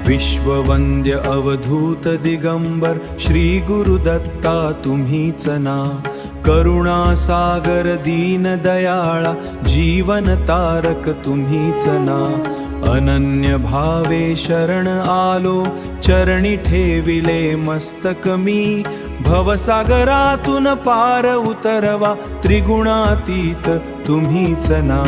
विश्ववंद्य अवधूत दिगंबर श्री गुरुदत्ता तुम्हीच ना. करुणा सागर दीन दयाळा जीवन तारक तुम्हीच ना. अनन्य भावे शरण आलो चरणी ठेविले मस्तक मी. भवसागरातून पार उतरवा त्रिगुणातीत तुम्हीच ना.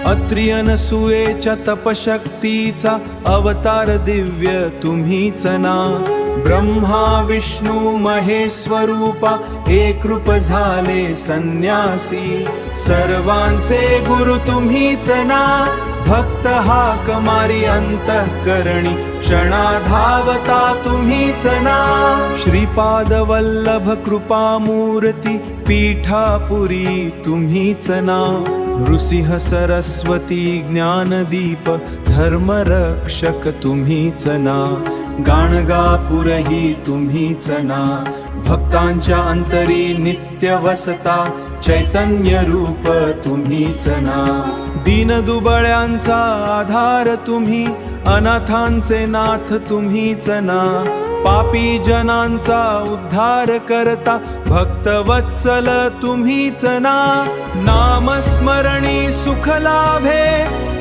अत्रियनसुएच्या तपशक्तीचा अवतार दिव्य तुम्हीच ना. ब्रह्मा विष्णू महेश्वरूपा एक रूप झाले संन्यासी. सर्वांचे गुरु तुम्हीच ना. भक्त हाक मारी अंतःकरणी क्षणा धावता तुम्हीच ना. श्रीपाद वल्लभ कृपामूर्ती पीठापुरी तुम्हीच ना. नृसिंह सरस्वती ज्ञानदीप धर्मरक्षक तुम्हीच ना. गाणगापुरही तुम्हीच ना. भक्तांच्या अंतरी नित्य वसता चैतन्य रूप तुम्हीच ना. दीनदुबळ्यांचा आधार तुम्ही अनाथांचे नाथ तुम्हीच ना. पापी जनांचा उद्धार करता भक्तवत्सल तुम्हीच ना. नामस्मरणी सुख लाभे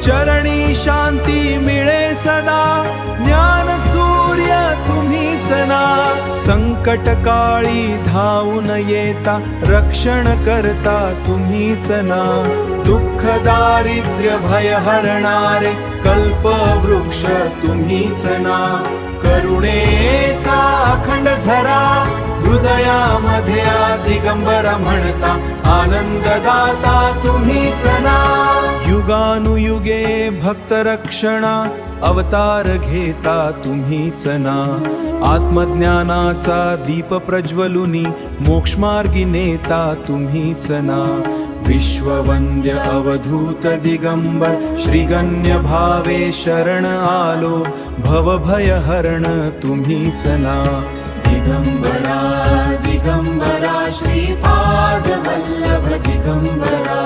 चरणी शांती मिळे सदा. ज्ञान सूर्य तुम्हीच ना. संकट काळी धावून येता रक्षण करता तुम्हीच ना. दुःख दारिद्र्य भय हरणारे कल्पवृक्ष तुम्हीच ना. करुणेचा अखंड झरा हृदयामध्ये दिगंबर म्हणता आनंददाता तुम्हीच ना. युगानुयुगे भक्त रक्षणा अवतार घेता तुम्हीच ना. आत्मज्ञानाचा दीप प्रज्वलुनी मोक्षमार्गी नेता तुम्हीच ना. विश्ववंद्य अवधूत दिगंबर श्रीगण्य भावे शरण आलो. भवभय हरण तुम्हीच ना. दिगंबरा दिगंबरा श्रीपाद वल्लभ दिगंबरा.